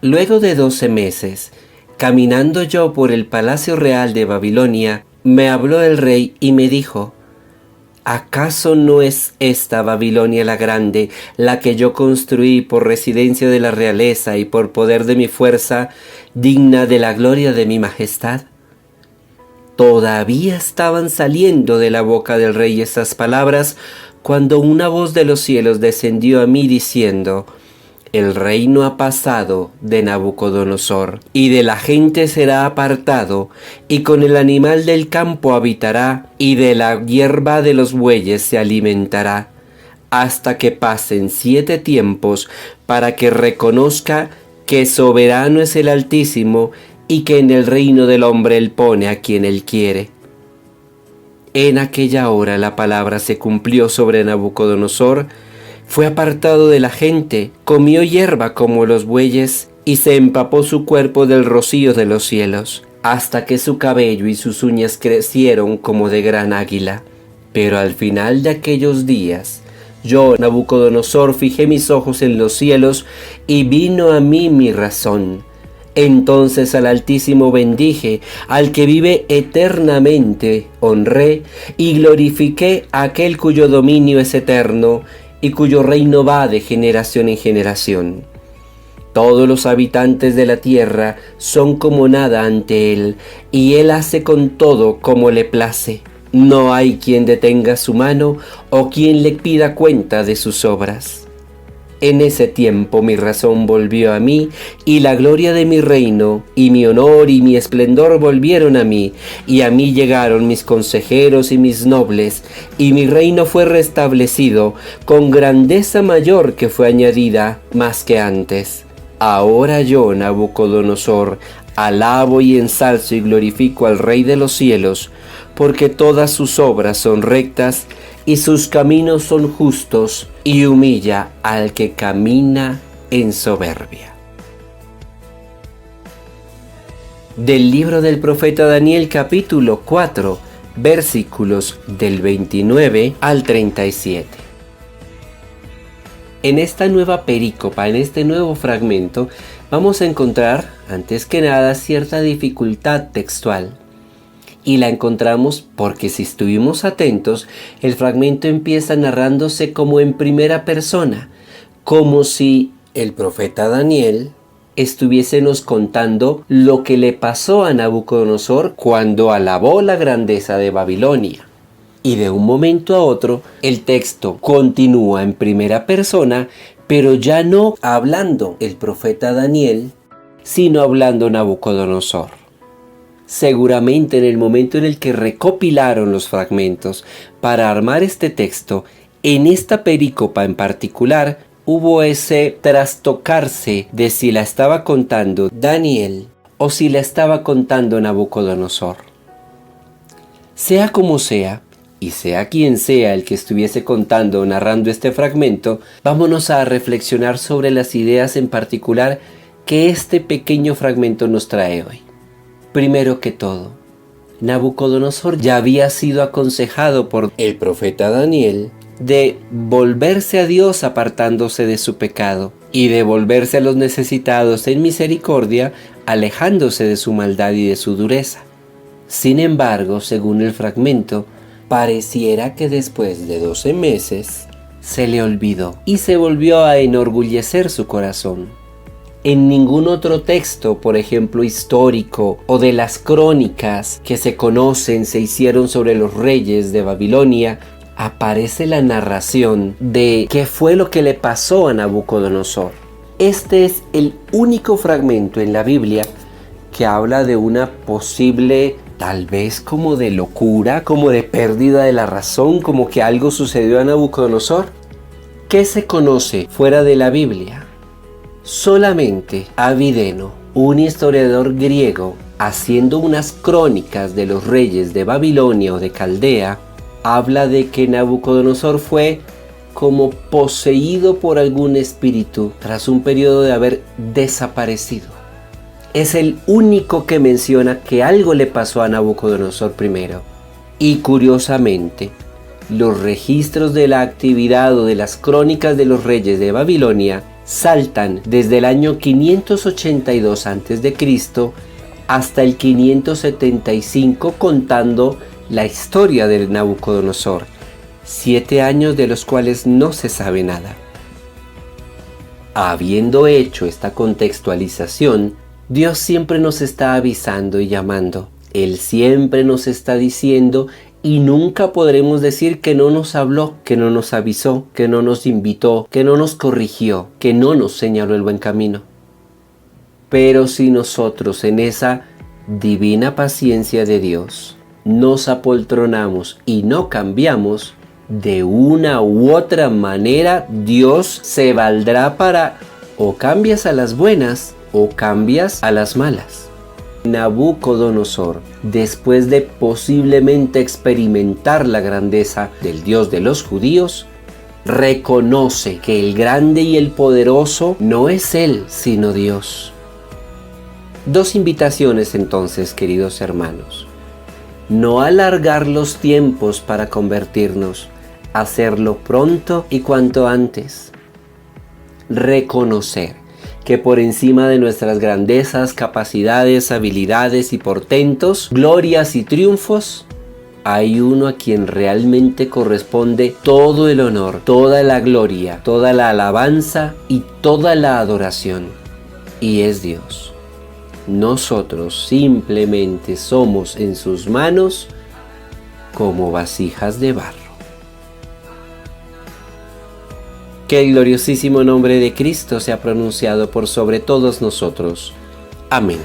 Luego de 12 meses, caminando yo por el palacio real de Babilonia, me habló el rey y me dijo: ¿acaso no es esta Babilonia la grande, la que yo construí por residencia de la realeza y por poder de mi fuerza, digna de la gloria de mi majestad? Todavía estaban saliendo de la boca del rey esas palabras, cuando una voz de los cielos descendió a mí diciendo: el reino ha pasado de Nabucodonosor, y de la gente será apartado, y con el animal del campo habitará, y de la hierba de los bueyes se alimentará, hasta que pasen 7 tiempos, para que reconozca que soberano es el Altísimo, y que en el reino del hombre él pone a quien él quiere. En aquella hora la palabra se cumplió sobre Nabucodonosor. Fue apartado de la gente, comió hierba como los bueyes, y se empapó su cuerpo del rocío de los cielos, hasta que su cabello y sus uñas crecieron como de gran águila. Pero al final de aquellos días, yo, Nabucodonosor, fijé mis ojos en los cielos, y vino a mí mi razón. Entonces al Altísimo bendije, al que vive eternamente honré, y glorifiqué a aquel cuyo dominio es eterno, y cuyo reino va de generación en generación. Todos los habitantes de la tierra son como nada ante él, y él hace con todo como le place. No hay quien detenga su mano, o quien le pida cuenta de sus obras. En ese tiempo mi razón volvió a mí, y la gloria de mi reino, y mi honor y mi esplendor volvieron a mí, y a mí llegaron mis consejeros y mis nobles, y mi reino fue restablecido, con grandeza mayor que fue añadida más que antes. Ahora yo, Nabucodonosor, alabo y ensalzo y glorifico al Rey de los cielos, porque todas sus obras son rectas, y sus caminos son justos, y humilla al que camina en soberbia. Del libro del profeta Daniel, capítulo 4, versículos del 29 al 37. En esta nueva perícopa, en este nuevo fragmento, vamos a encontrar, antes que nada, cierta dificultad textual. Y la encontramos porque, si estuvimos atentos, el fragmento empieza narrándose como en primera persona, como si el profeta Daniel estuviésemos contando lo que le pasó a Nabucodonosor cuando alabó la grandeza de Babilonia. Y de un momento a otro, el texto continúa en primera persona, pero ya no hablando el profeta Daniel, sino hablando Nabucodonosor. Seguramente en el momento en el que recopilaron los fragmentos para armar este texto, en esta perícopa en particular, hubo ese trastocarse de si la estaba contando Daniel o si la estaba contando Nabucodonosor. Sea como sea, y sea quien sea el que estuviese contando o narrando este fragmento, vámonos a reflexionar sobre las ideas en particular que este pequeño fragmento nos trae hoy. Primero que todo, Nabucodonosor ya había sido aconsejado por el profeta Daniel de volverse a Dios apartándose de su pecado y de volverse a los necesitados en misericordia, alejándose de su maldad y de su dureza. Sin embargo, según el fragmento, pareciera que después de 12 meses se le olvidó y se volvió a enorgullecer su corazón. En ningún otro texto, por ejemplo histórico, o de las crónicas que se conocen, se hicieron sobre los reyes de Babilonia, aparece la narración de qué fue lo que le pasó a Nabucodonosor. Este es el único fragmento en la Biblia que habla de una posible, tal vez como de locura, como de pérdida de la razón, como que algo sucedió a Nabucodonosor. ¿Qué se conoce fuera de la Biblia? Solamente Avideno, un historiador griego, haciendo unas crónicas de los reyes de Babilonia o de Caldea, habla de que Nabucodonosor fue como poseído por algún espíritu tras un periodo de haber desaparecido. Es el único que menciona que algo le pasó a Nabucodonosor primero. Y curiosamente, los registros de la actividad o de las crónicas de los reyes de Babilonia saltan desde el año 582 a.C. hasta el 575, contando la historia de Nabucodonosor, 7 años de los cuales no se sabe nada. Habiendo hecho esta contextualización, Dios siempre nos está avisando y llamando. Él siempre nos está diciendo, y nunca podremos decir que no nos habló, que no nos avisó, que no nos invitó, que no nos corrigió, que no nos señaló el buen camino. Pero si nosotros en esa divina paciencia de Dios nos apoltronamos y no cambiamos, de una u otra manera Dios se valdrá para o cambias a las buenas o cambias a las malas. Nabucodonosor, después de posiblemente experimentar la grandeza del Dios de los judíos, reconoce que el grande y el poderoso no es Él, sino Dios. Dos invitaciones entonces, queridos hermanos. No alargar los tiempos para convertirnos, hacerlo pronto y cuanto antes. Reconocer que por encima de nuestras grandezas, capacidades, habilidades y portentos, glorias y triunfos, hay uno a quien realmente corresponde todo el honor, toda la gloria, toda la alabanza y toda la adoración. Y es Dios. Nosotros simplemente somos en sus manos como vasijas de barro. Que el gloriosísimo nombre de Cristo sea pronunciado por sobre todos nosotros. Amén.